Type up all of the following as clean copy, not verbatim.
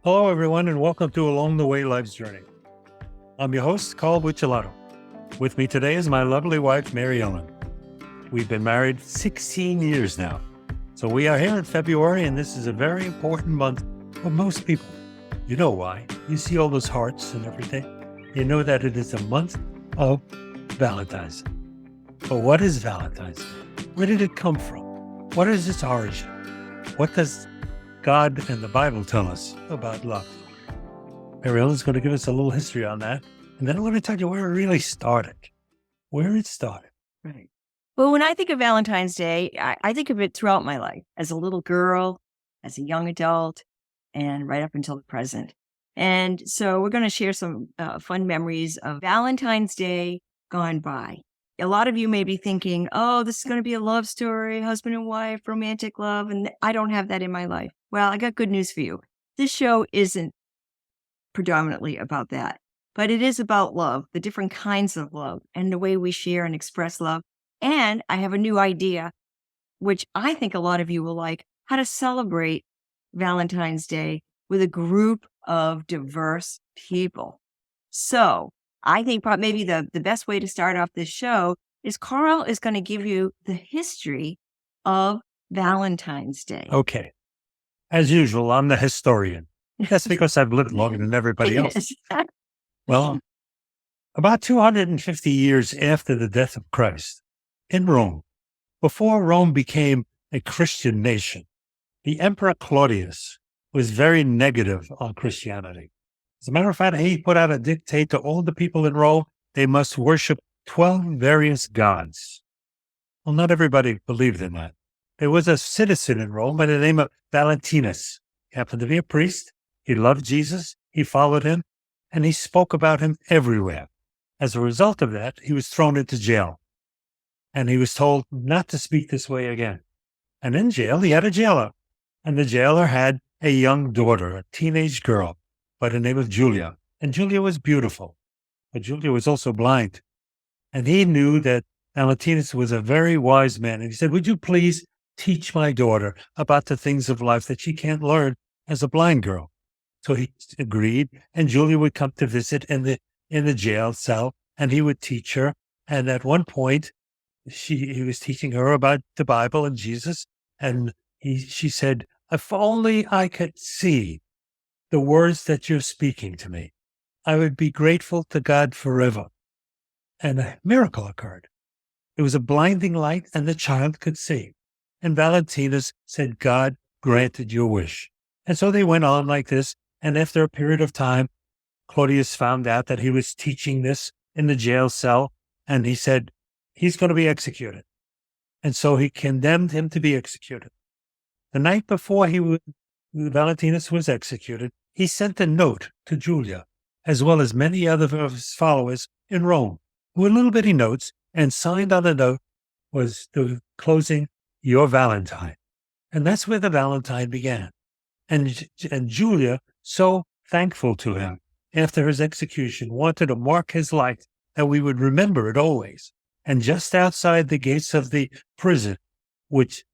Hello, everyone, and welcome to Along the Way Life's Journey. I'm your host, Carl Buccellato. With me today is my lovely wife, Mary Ellen. We've been married 16 years now. So we are here in February, and this is a very important month for most people. You know why. You see all those hearts and everything. You know that it is a month of Valentine's. But what is Valentine's? Where did it come from? What is its origin? What does God and the Bible tell us about love? Mary Ellen's going to give us a little history on that. And then I'm going to tell you where it really started. Where it started. Right. Well, when I think of Valentine's Day, I think of it throughout my life as a little girl, as a young adult, and right up until the present. And so we're going to share some fun memories of Valentine's Day gone by. A lot of you may be thinking, oh, this is going to be a love story, husband and wife, romantic love, and I don't have that in my life. Well, I got good news for you. This show isn't predominantly about that, but it is about love, the different kinds of love, and the way we share and express love. And I have a new idea, which I think a lot of you will like, how to celebrate Valentine's Day with a group of diverse people. So I think maybe the best way to start off this show is Carl is going to give you the history of Valentine's Day. Okay. As usual, I'm the historian. That's because I've lived longer than everybody else. Well, about 250 years after the death of Christ in Rome, before Rome became a Christian nation, the Emperor Claudius was very negative on Christianity. As a matter of fact, he put out a dictate to all the people in Rome, they must worship 12 various gods. Well, not everybody believed in that. There was a citizen in Rome by the name of Valentinus. He happened to be a priest. He loved Jesus. He followed him, and he spoke about him everywhere. As a result of that, he was thrown into jail, and he was told not to speak this way again. And in jail, he had a jailer, and the jailer had a young daughter, a teenage girl, by the name of Julia. And Julia was beautiful, but Julia was also blind. And he knew that Valentinus was a very wise man. And he said, would you please teach my daughter about the things of life that she can't learn as a blind girl? So he agreed, and Julia would come to visit in the jail cell, and he would teach her. And at one point, he was teaching her about the Bible and Jesus. And she said, if only I could see the words that you're speaking to me, I would be grateful to God forever. And a miracle occurred. It was a blinding light, and the child could see. And Valentinus said, God granted your wish. And so they went on like this. And after a period of time, Claudius found out that he was teaching this in the jail cell. And he said, he's going to be executed. And so he condemned him to be executed. The night before Valentinus was executed, he sent a note to Julia, as well as many other of his followers in Rome, who were little bitty notes, and signed on the note was the closing, your Valentine. And that's where the Valentine began. And Julia, so thankful to him after his execution, wanted to mark his life that we would remember it always. And just outside the gates of the prison, which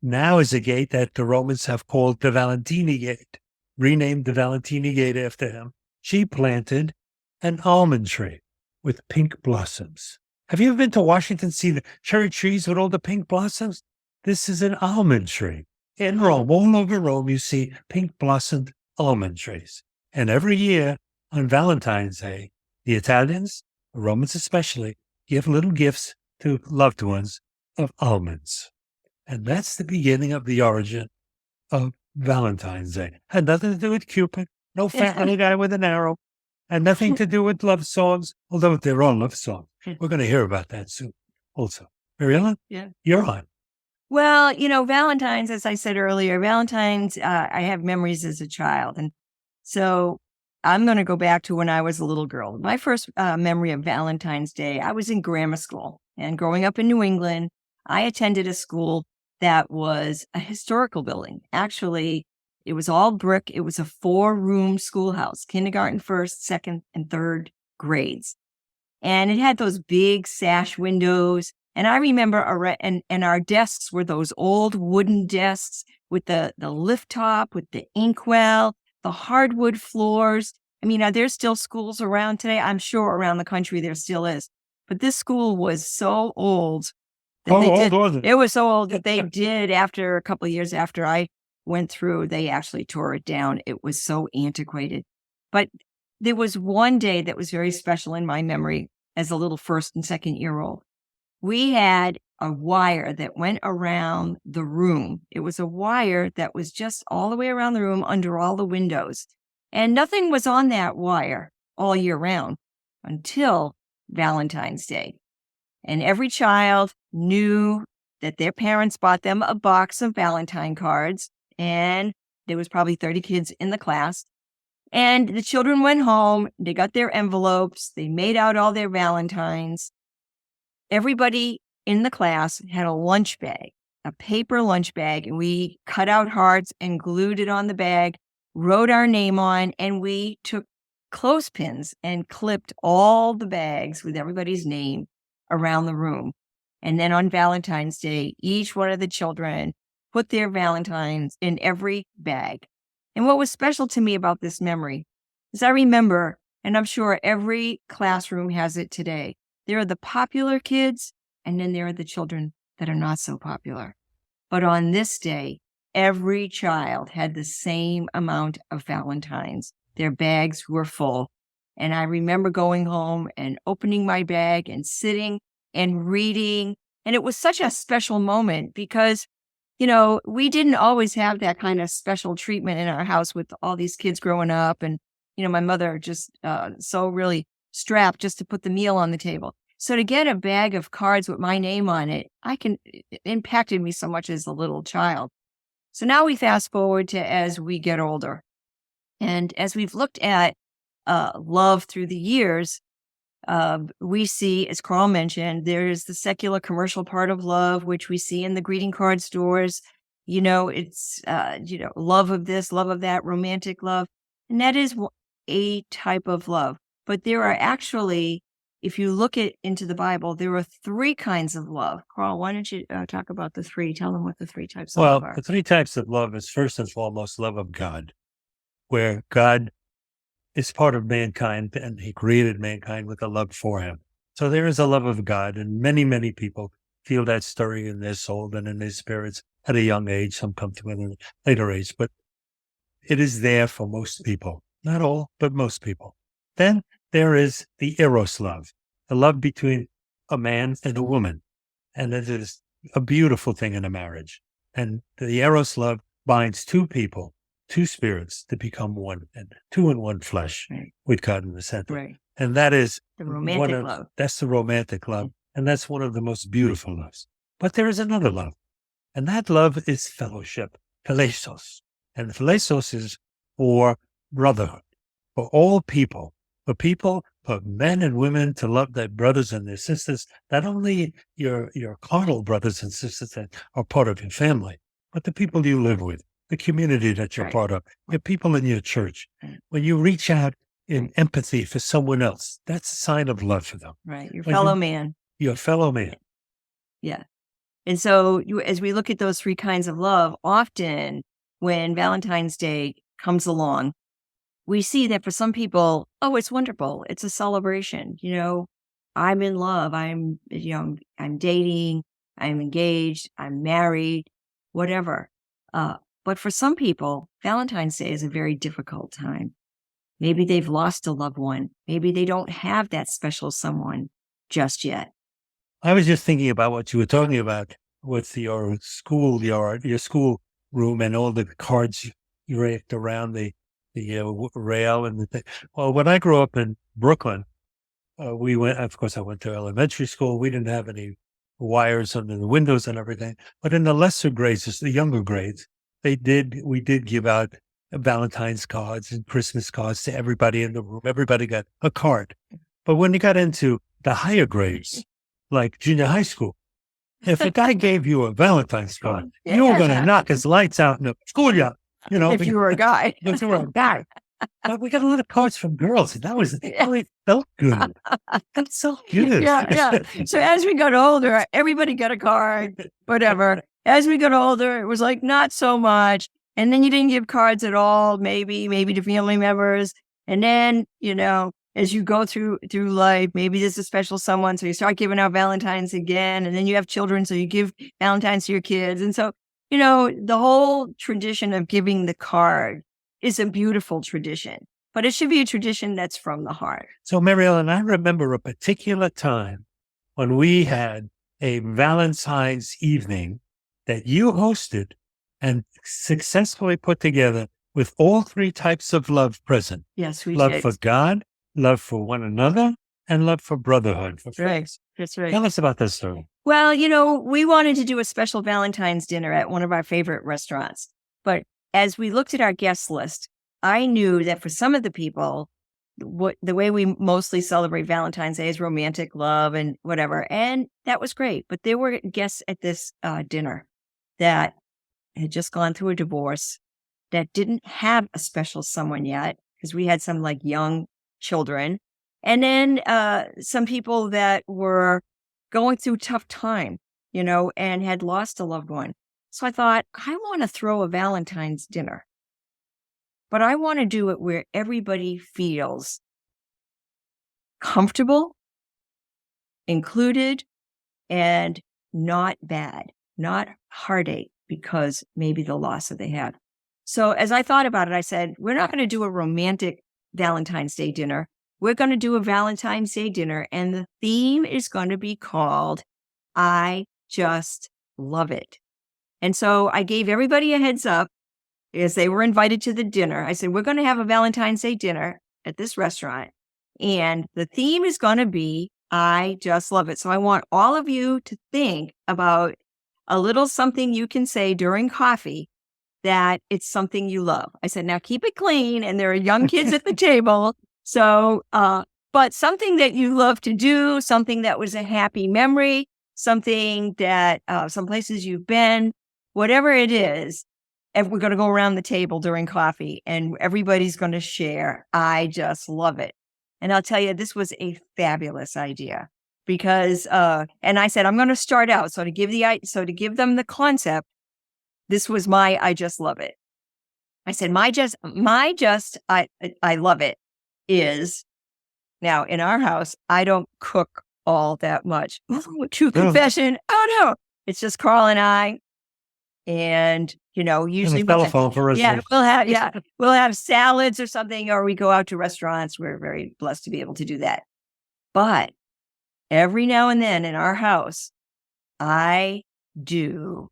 now is a gate that the Romans have called the Valentine Gate, renamed the Valentine Gate after him, she planted an almond tree with pink blossoms. Have you ever been to Washington, see the cherry trees with all the pink blossoms? This is an almond tree. In Rome, all over Rome, you see pink blossomed almond trees. And every year on Valentine's Day, the Italians, the Romans especially, give little gifts to loved ones of almonds. And that's the beginning of the origin of Valentine's Day. Had nothing to do with Cupid, no fat little guy with an arrow, and nothing to do with love songs, although they're all love songs. We're going to hear about that soon also. Mary Ellen, you're on. Well, Valentine's, as I said earlier, Valentine's, I have memories as a child. And so I'm going to go back to when I was a little girl. My first memory of Valentine's Day, I was in grammar school. And growing up in New England, I attended a school that was a historical building. Actually, it was all brick. It was a 4-room schoolhouse, kindergarten, first, second, and third grades. And it had those big sash windows. And I remember, and our desks were those old wooden desks with the lift top, with the inkwell, the hardwood floors. I mean, there's still schools around today. I'm sure around the country there still is. But this school was so old that How old was it? It was so old that they did, after a couple of years after I went through, they actually tore it down. It was so antiquated. But there was one day that was very special in my memory as a little first and second year old. We had a wire that went around the room. It was a wire that was just all the way around the room under all the windows. And nothing was on that wire all year round until Valentine's Day. And every child knew that their parents bought them a box of Valentine cards. And there was probably 30 kids in the class. And the children went home. They got their envelopes. They made out all their Valentines. Everybody in the class had a lunch bag, a paper lunch bag, and we cut out hearts and glued it on the bag, wrote our name on, and we took clothespins and clipped all the bags with everybody's name around the room. And then on Valentine's Day, each one of the children put their Valentines in every bag. And what was special to me about this memory is I remember, and I'm sure every classroom has it today, there are the popular kids, and then there are the children that are not so popular. But on this day, every child had the same amount of Valentines. Their bags were full. And I remember going home and opening my bag and sitting and reading. And it was such a special moment because, you know, we didn't always have that kind of special treatment in our house with all these kids growing up. And, you know, my mother just so really strapped just to put the meal on the table. So to get a bag of cards with my name on it, it impacted me so much as a little child. So now we fast forward to as we get older. And as we've looked at love through the years, we see, as Carl mentioned, there's the secular commercial part of love, which we see in the greeting card stores. You know, it's, love of this, love of that, romantic love. And that is a type of love. But there are actually, if you look into the Bible, there are three kinds of love. Carl, why don't you talk about the three? Tell them what the three types of love are. The three types of love is first and foremost love of God, where God is part of mankind and he created mankind with a love for him. So there is a love of God, and many, many people feel that stirring in their soul and in their spirits at a young age. Some come to it at a later age, but it is there for most people. Not all, but most people. Then there is the eros love, the love between a man and a woman. And it is a beautiful thing in a marriage. And the eros love binds two people, two spirits to become one, and two in one flesh, right, with God in the center. Right. And that is the romantic love. That's the romantic love. And that's one of the most beautiful loves. But there is another love. And that love is fellowship, philesos. And philesos is for brotherhood, for all people, for men and women to love their brothers and their sisters, not only your carnal brothers and sisters that are part of your family, but the people you live with, the community that you're part of, your people in your church. When you reach out in empathy for someone else, that's a sign of love for them. Right. Your fellow man. Your fellow man. Yeah. And so as we look at those three kinds of love, often when Valentine's Day comes along, we see that for some people, oh, it's wonderful. It's a celebration. You know, I'm in love. I'm dating. I'm engaged. I'm married, whatever. But for some people, Valentine's Day is a very difficult time. Maybe they've lost a loved one. Maybe they don't have that special someone just yet. I was just thinking about what you were talking about with your schoolyard, your school room, and all the cards you raked around the rail and the thing. Well, when I grew up in Brooklyn, of course, I went to elementary school. We didn't have any wires under the windows and everything. But in the lesser grades, the younger grades, we did give out Valentine's cards and Christmas cards to everybody in the room. Everybody got a card. But when you got into the higher grades, like junior high school, if a guy gave you a Valentine's card, you were going to knock his lights out in the schoolyard. You know, if you were a guy. If you were a guy. But we got a lot of cards from girls, and that really felt good. That's so good. Yeah. So as we got older, everybody got a card, whatever. As we got older, it was like not so much. And then you didn't give cards at all, maybe to family members. And then, as you go through life, maybe there's a special someone. So you start giving out Valentines again. And then you have children. So you give Valentines to your kids. And so, the whole tradition of giving the card is a beautiful tradition. But it should be a tradition that's from the heart. So, Mary Ellen, I remember a particular time when we had a Valentine's evening that you hosted and successfully put together with all three types of love present. Yes, we did. Love for God, love for one another, and love for brotherhood. For friends. That's right. Tell us about this story. Well, we wanted to do a special Valentine's dinner at one of our favorite restaurants. But as we looked at our guest list, I knew that for some of the people, the way we mostly celebrate Valentine's Day is romantic love and whatever. And that was great. But there were guests at this dinner that had just gone through a divorce, that didn't have a special someone yet, because we had some like young children. And then some people that were going through tough time, and had lost a loved one. So I thought, I want to throw a Valentine's dinner, but I want to do it where everybody feels comfortable, included, and not bad, not heartache because maybe the loss that they have. So as I thought about it, I said, we're not going to do a romantic Valentine's Day dinner. We're going to do a Valentine's Day dinner, and the theme is going to be called I Just Love It. And so I gave everybody a heads up as they were invited to the dinner. I said, we're going to have a Valentine's Day dinner at this restaurant, and the theme is going to be I Just Love It. So I want all of you to think about a little something you can say during coffee that it's something you love. I said, now keep it clean, and there are young kids at the table. So, but something that you love to do, something that was a happy memory, something that some places you've been, whatever it is, and we're going to go around the table during coffee and everybody's going to share. I just love it. And I'll tell you, this was a fabulous idea because, and I said, I'm going to start out. So to give them the concept, this was my, I just love it. I said, I love it is, now in our house, I don't cook all that much. True confession. Oh no, it's just Carl and I. And, usually telephone for us. We'll have salads or something, or we go out to restaurants. We're very blessed to be able to do that. But every now and then in our house, I do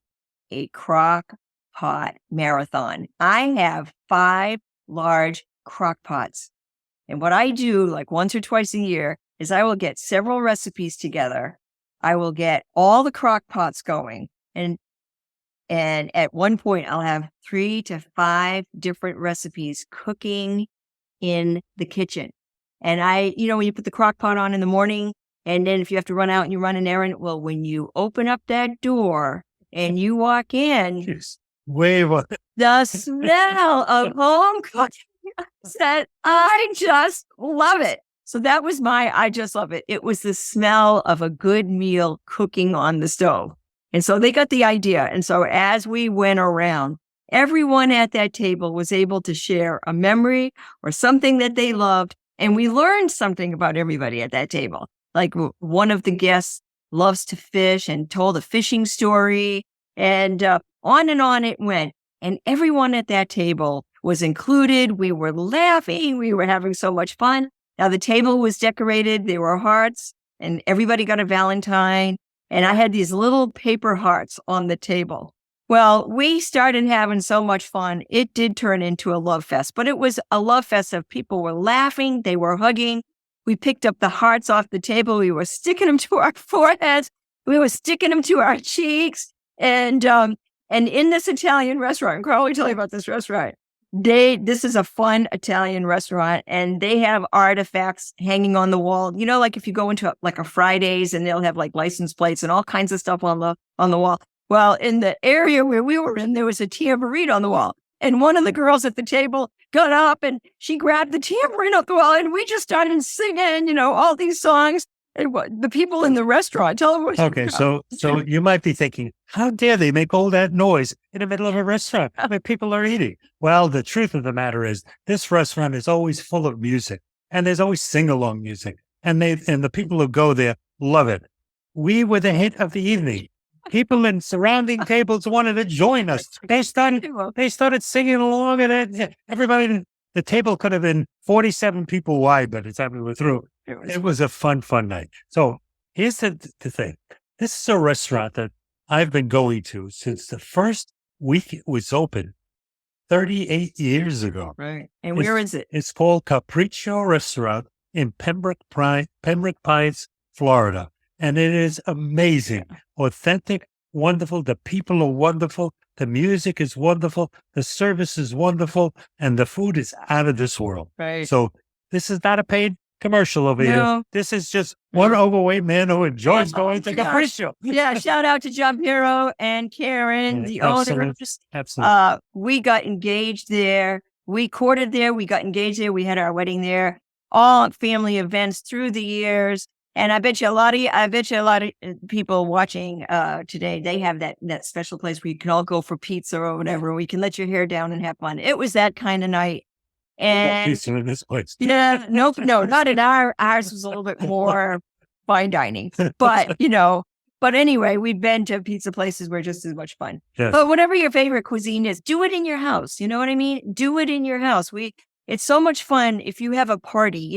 a crock pot marathon. I have 5 large crock pots. And what I do like once or twice a year is I will get several recipes together. I will get all the crock pots going. And at one point I'll have 3 to 5 different recipes cooking in the kitchen. And when you put the crock pot on in the morning, and then if you have to run out and you run an errand, well, when you open up that door and you walk in, the smell of home cooking said, I just love it. So that was I just love it. It was the smell of a good meal cooking on the stove. And so they got the idea. And so as we went around, everyone at that table was able to share a memory or something that they loved. And we learned something about everybody at that table. Like one of the guests loves to fish and told a fishing story, and on it went. And everyone at that table was included. We were laughing. We were having so much fun. Now the table was decorated. There were hearts, and everybody got a Valentine. And I had these little paper hearts on the table. Well, we started having so much fun. It did turn into a love fest, but it was a love fest of people were laughing. They were hugging. We picked up the hearts off the table. We were sticking them to our foreheads. We were sticking them to our cheeks. And in this Italian restaurant, Carl, let me tell you about this restaurant. This is a fun Italian restaurant, and they have artifacts hanging on the wall. Like if you go into like a Fridays, and they'll have like license plates and all kinds of stuff on the wall. Well, in the area where we were in, there was a tambourine on the wall. And one of the girls at the table got up and she grabbed the tambourine off the wall, and we just started singing, all these songs. The people in the restaurant, tell them what Okay, so you might be thinking, how dare they make all that noise in the middle of a restaurant where people are eating? Well, the truth of the matter is this restaurant is always full of music, and there's always sing-along music, and the people who go there love it. We were the hit of the evening. People in surrounding tables wanted to join us. They started singing along, and everybody. The table could have been 47 people wide by the time we were through. It was a fun night. So here's the thing. This is a restaurant that I've been going to since the first week it was open 38 years ago. Right. And where is it? It's called Capriccio Restaurant in Pembroke Pines, Florida. And it is amazing, authentic, wonderful. The people are wonderful. The music is wonderful. The service is wonderful. And the food is out of this world. Right. So this is not a paid commercial over here. This is just one overweight man who enjoys going to Capriccio. Yeah, shout out to John Piero and Karen, the owners. Absolutely. We got engaged there. We courted there. We got engaged there. We had our wedding there. All family events through the years. And I bet you a lot of people watching today, they have that special place where you can all go for pizza or whatever. We can let your hair down and have fun. It was that kind of night. And pizza in this place. Yeah, no, not in ours was a little bit more fine dining. But but anyway, we've been to pizza places where just as much fun. Yes. But whatever your favorite cuisine is, do it in your house. You know what I mean? Do it in your house. It's so much fun if you have a party,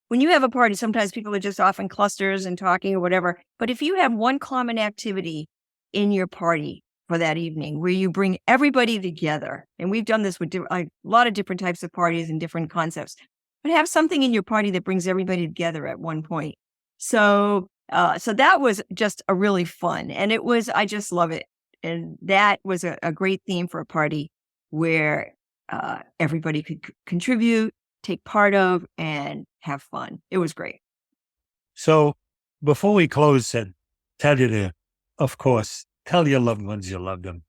When you have a party, sometimes people are just off in clusters and talking or whatever. But if you have one common activity in your party for that evening where you bring everybody together, and we've done this with a lot of different types of parties and different concepts, but have something in your party that brings everybody together at one point. So that was just a really fun, and I just love it. And that was a great theme for a party where everybody could contribute, take part of, and have fun. It was great. So before we close, and tell you to, of course, tell your loved ones you love them.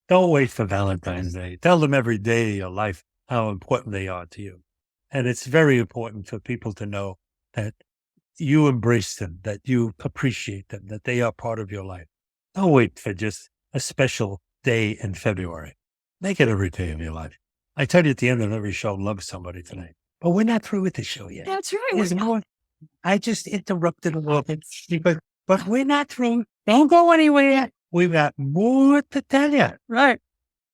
Don't wait for Valentine's Day. Tell them every day of your life how important they are to you. And it's very important for people to know that you embrace them, that you appreciate them, that they are part of your life. Don't wait for just a special day in February. Make it every day of your life. I tell you at the end of every show, love somebody tonight. But we're not through with the show yet. That's right. I just interrupted a little bit, but we're not through. Don't go anywhere. We've got more to tell you. Right.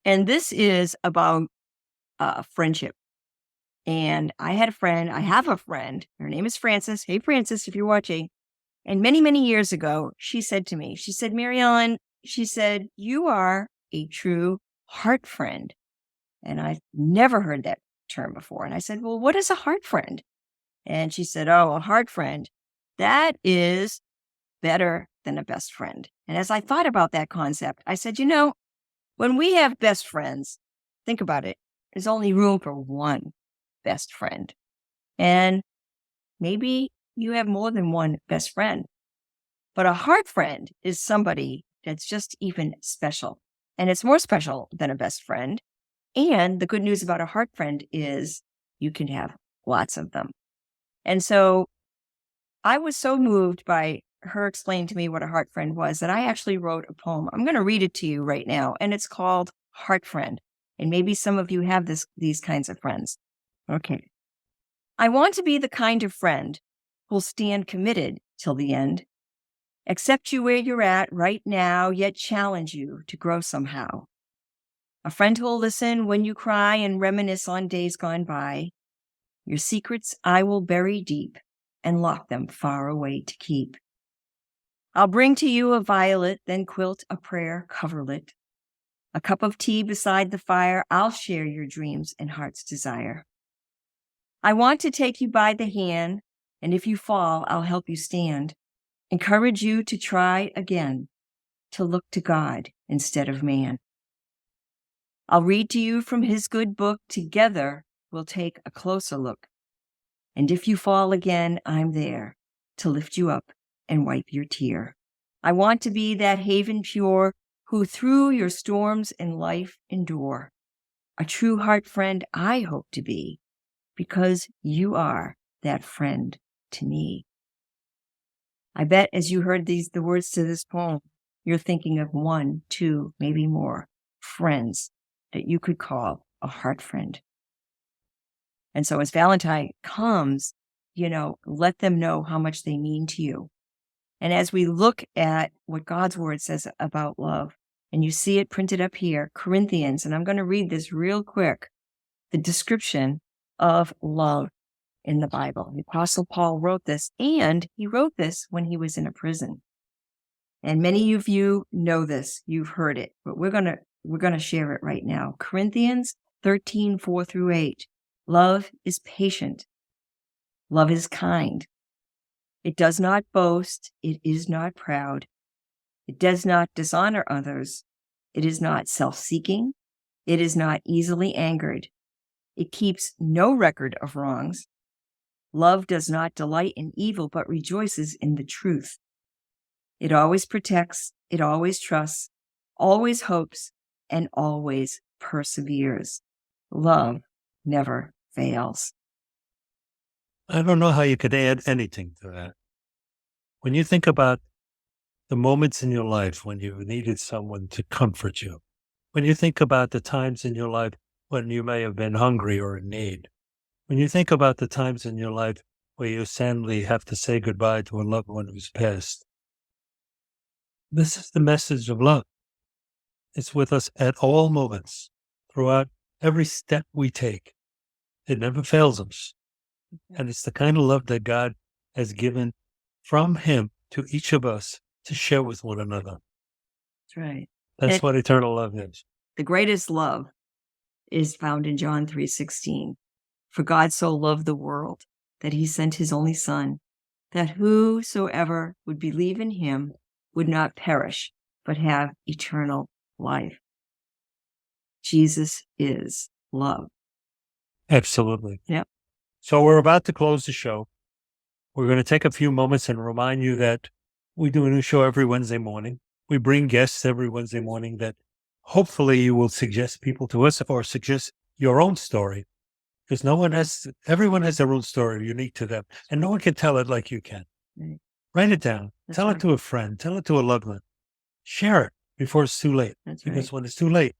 And this is about friendship. And I have a friend. Her name is Frances. Hey, Frances, if you're watching. And many, many years ago, she said to me, Mary Ellen, you are a true heart friend. And I've never heard that term before. And I said, well, what is a heart friend? And she said, oh, a heart friend, that is better than a best friend. And as I thought about that concept, I said, when we have best friends, think about it. There's only room for one best friend. And maybe you have more than one best friend. But a heart friend is somebody that's just even special. And it's more special than a best friend. And the good news about a heart friend is you can have lots of them. And so I was so moved by her explaining to me what a heart friend was that I actually wrote a poem. I'm going to read it to you right now. And it's called Heart Friend. And maybe some of you have these kinds of friends. Okay. I want to be the kind of friend who'll stand committed till the end, accept you where you're at right now, yet challenge you to grow somehow. A friend who'll listen when you cry and reminisce on days gone by. Your secrets I will bury deep and lock them far away to keep. I'll bring to you a violet, then quilt a prayer coverlet. A cup of tea beside the fire, I'll share your dreams and heart's desire. I want to take you by the hand, and if you fall, I'll help you stand. Encourage you to try again, to look to God instead of man. I'll read to you from his good book. Together, we'll take a closer look. And if you fall again, I'm there to lift you up and wipe your tear. I want to be that haven pure who through your storms in life endure. A true heart friend I hope to be, because you are that friend to me. I bet as you heard the words to this poem, you're thinking of 1, 2, maybe more friends that you could call a heart friend. And so as Valentine comes, let them know how much they mean to you. And as we look at what God's word says about love, and you see it printed up here, Corinthians, and I'm going to read this real quick, the description of love in the Bible. The Apostle Paul wrote this, and he wrote this when he was in a prison. And many of you know this, you've heard it, but we're going to share it right now. Corinthians 13, 4 through 8. Love is patient. Love is kind. It does not boast. It is not proud. It does not dishonor others. It is not self-seeking. It is not easily angered. It keeps no record of wrongs. Love does not delight in evil, but rejoices in the truth. It always protects. It always trusts, always hopes, and always perseveres. Love never fails. I don't know how you could add anything to that. When you think about the moments in your life when you needed someone to comfort you, when you think about the times in your life when you may have been hungry or in need, when you think about the times in your life where you sadly have to say goodbye to a loved one who's passed, this is the message of love. It's with us at all moments, throughout every step we take. It never fails us. And it's the kind of love that God has given from him to each of us to share with one another. That's right. That's what eternal love is. The greatest love is found in John 3:16. For God so loved the world that he sent his only Son, that whosoever would believe in him would not perish, but have eternal life. Jesus is love. Absolutely. Yep. So we're about to close the show. We're going to take a few moments and remind you that we do a new show every Wednesday morning. We bring guests every Wednesday morning that hopefully you will suggest people to us or suggest your own story. Because everyone has their own story unique to them. And no one can tell it like you can. Right. Write it down. Tell it to a friend. Tell it to a loved one. Share it before it's too late. Because when it's too late,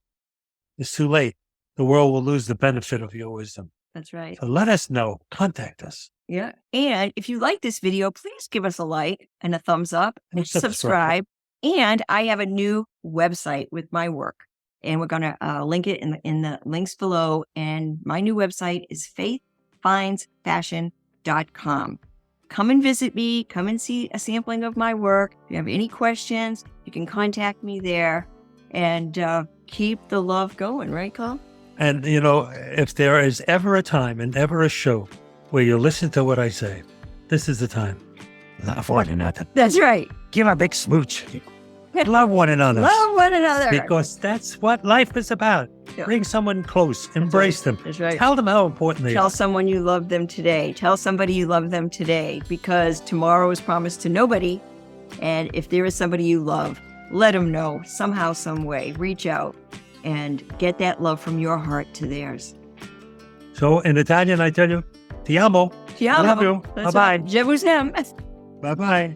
it's too late. The world will lose the benefit of your wisdom. That's right. So let us know. Contact us. Yeah. And if you like this video, please give us a like and a thumbs up and subscribe. And I have a new website with my work. And we're going to link it in the links below. And my new website is faithfindsfashion.com. Come and visit me. Come and see a sampling of my work. If you have any questions, you can contact me there. And keep the love going, right, Carl? And, if there is ever a time and ever a show where you listen to what I say, this is the time. Love one another. That's right. Give a big smooch. Love one another. Love one another. Because that's what life is about. Yeah. Bring someone close. Embrace them. That's right. Tell them how important they are. Tell someone you love them today. Tell somebody you love them today, because tomorrow is promised to nobody. And if there is somebody you love, let them know somehow, some way. Reach out and get that love from your heart to theirs. So in Italian, I tell you, ti amo. Ti amo. I love you. That's Bye-bye. right. Je vous aime. Bye-bye.